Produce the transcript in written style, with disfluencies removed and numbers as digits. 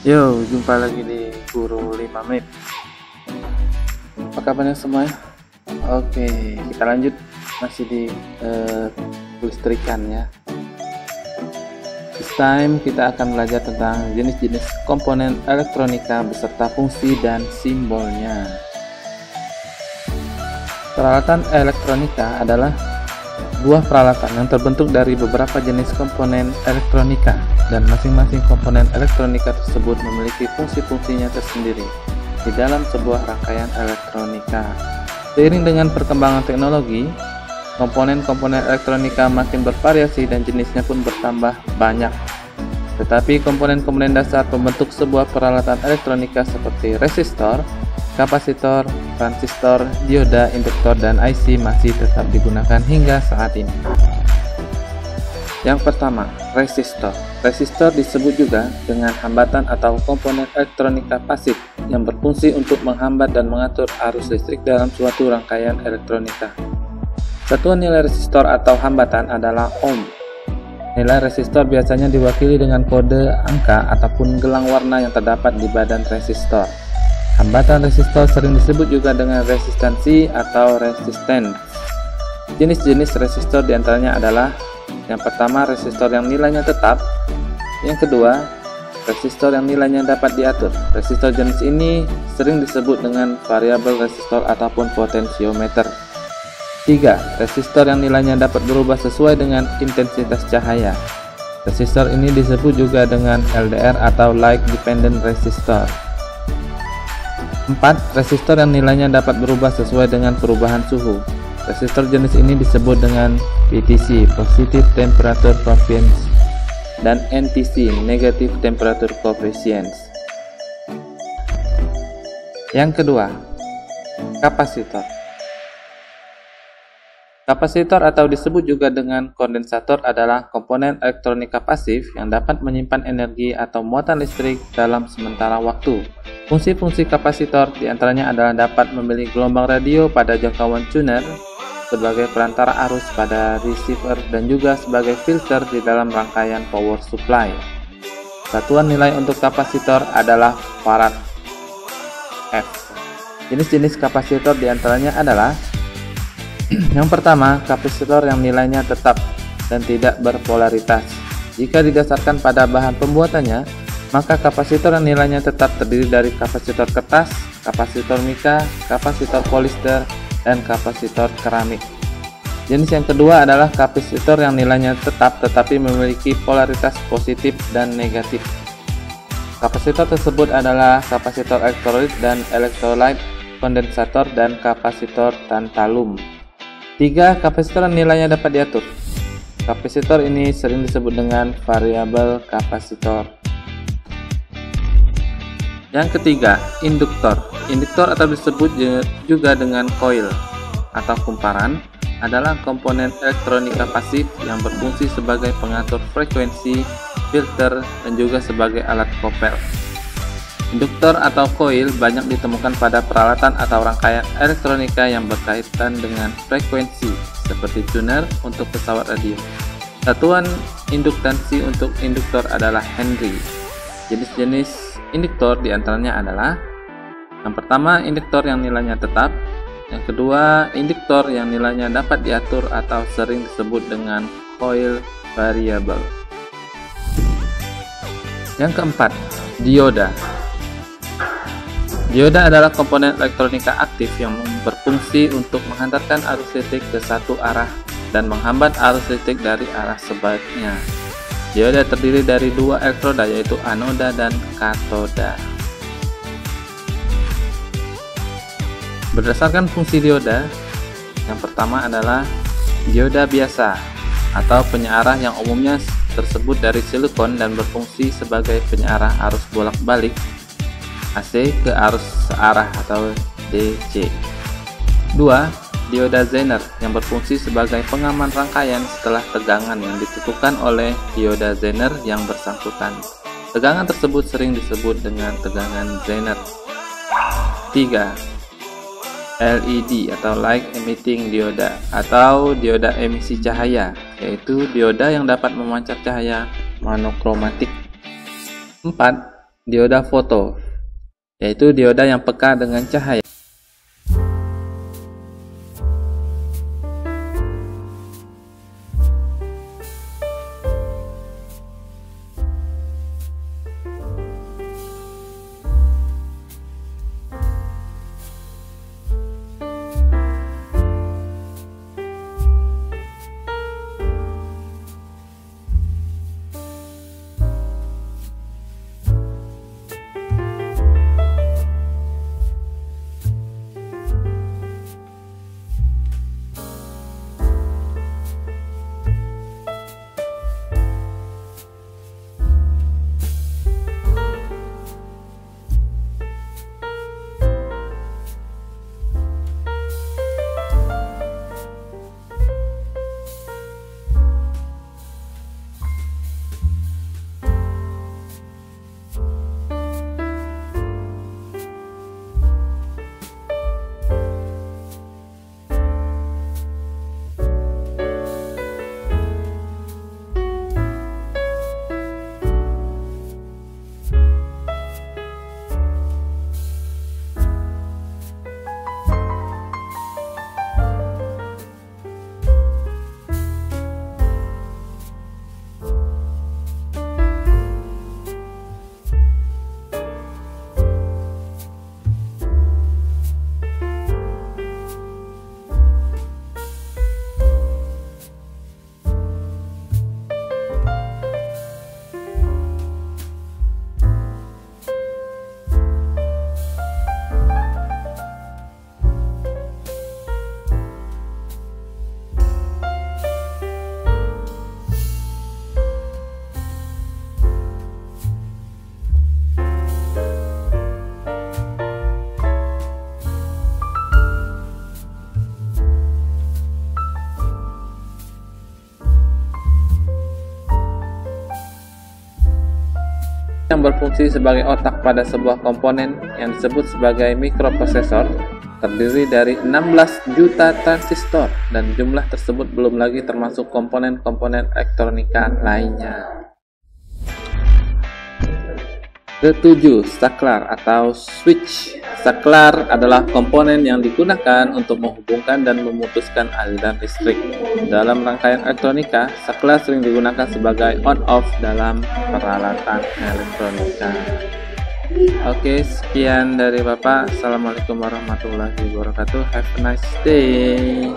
Yo, jumpa lagi di Guru 5 Menit. Apa kabarnya semuanya? Oke, kita lanjut masih di kelistrikan ya. This time kita akan belajar tentang jenis-jenis komponen elektronika beserta fungsi dan simbolnya. Peralatan elektronika adalah buah peralatan yang terbentuk dari beberapa jenis komponen elektronika, dan masing-masing komponen elektronika tersebut memiliki fungsi-fungsinya tersendiri di dalam sebuah rangkaian elektronika. Seiring dengan perkembangan teknologi, komponen-komponen elektronika makin bervariasi dan jenisnya pun bertambah banyak. Tetapi komponen-komponen dasar pembentuk sebuah peralatan elektronika seperti resistor, kapasitor, transistor, dioda, induktor, dan IC masih tetap digunakan hingga saat ini. Yang pertama, resistor. Resistor disebut juga dengan hambatan atau komponen elektronika pasif yang berfungsi untuk menghambat dan mengatur arus listrik dalam suatu rangkaian elektronika. Satuan nilai resistor atau hambatan adalah ohm. Nilai resistor biasanya diwakili dengan kode angka ataupun gelang warna yang terdapat di badan resistor. Hambatan resistor sering disebut juga dengan resistansi atau resistance. Jenis-jenis resistor diantaranya adalah: yang pertama, resistor yang nilainya tetap. Yang kedua, resistor yang nilainya dapat diatur. Resistor jenis ini sering disebut dengan variabel resistor ataupun potensiometer. 3. Resistor yang nilainya dapat berubah sesuai dengan intensitas cahaya. Resistor ini disebut juga dengan LDR atau Light Dependent Resistor. 4. Resistor yang nilainya dapat berubah sesuai dengan perubahan suhu. Resistor jenis ini disebut dengan PTC, Positive Temperature Coefficient, dan NTC, Negative Temperature Coefficient. Yang kedua, kapasitor. Kapasitor atau disebut juga dengan kondensator adalah komponen elektronika pasif yang dapat menyimpan energi atau muatan listrik dalam sementara waktu. Fungsi-fungsi kapasitor diantaranya adalah dapat memilih gelombang radio pada jangkauan tuner, sebagai perantara arus pada receiver, dan juga sebagai filter di dalam rangkaian power supply. Satuan nilai untuk kapasitor adalah farad F. Jenis-jenis kapasitor diantaranya adalah: yang pertama, kapasitor yang nilainya tetap dan tidak berpolaritas. Jika didasarkan pada bahan pembuatannya, maka kapasitor yang nilainya tetap terdiri dari kapasitor kertas, kapasitor mika, kapasitor polister, dan kapasitor keramik. Jenis yang kedua adalah kapasitor yang nilainya tetap tetapi memiliki polaritas positif dan negatif. Kapasitor tersebut adalah kapasitor elektrolit dan elektrolyte, kondensator, dan kapasitor tantalum. 3. Kapasitor yang nilainya dapat diatur. Kapasitor ini sering disebut dengan variabel kapasitor. Yang ketiga, induktor. Induktor atau disebut juga dengan coil atau kumparan adalah komponen elektronika pasif yang berfungsi sebagai pengatur frekuensi, filter, dan juga sebagai alat kopel. Induktor atau coil banyak ditemukan pada peralatan atau rangkaian elektronika yang berkaitan dengan frekuensi, seperti tuner untuk pesawat radio. Satuan induktansi untuk induktor adalah Henry. Jenis-jenis induktor diantaranya adalah: yang pertama, induktor yang nilainya tetap. Yang kedua, induktor yang nilainya dapat diatur atau sering disebut dengan coil variable. Yang keempat, dioda. Dioda adalah komponen elektronika aktif yang berfungsi untuk menghantarkan arus listrik ke satu arah dan menghambat arus listrik dari arah sebaliknya. Dioda terdiri dari dua elektroda, yaitu anoda dan katoda. Berdasarkan fungsi dioda, yang pertama adalah dioda biasa atau penyearah yang umumnya tersebut dari silikon dan berfungsi sebagai penyearah arus bolak-balik AC ke arus searah atau DC. 2. Dioda Zener yang berfungsi sebagai pengaman rangkaian setelah tegangan yang ditentukan oleh dioda Zener yang bersangkutan. Tegangan tersebut sering disebut dengan tegangan Zener. 3. LED atau Light Emitting Dioda atau dioda emisi cahaya, yaitu dioda yang dapat memancar cahaya monokromatik. 4. dioda foto, yaitu dioda yang peka dengan cahaya. Yang berfungsi sebagai otak pada sebuah komponen yang disebut sebagai mikroprosesor terdiri dari 16 juta transistor, dan jumlah tersebut belum lagi termasuk komponen-komponen elektronika lainnya. Ketujuh, saklar atau switch. Saklar adalah komponen yang digunakan untuk menghubungkan dan memutuskan aliran listrik. Dalam rangkaian elektronika, saklar sering digunakan sebagai on-off dalam peralatan elektronika. Oke, sekian dari Bapak. Assalamualaikum warahmatullahi wabarakatuh. Have a nice day.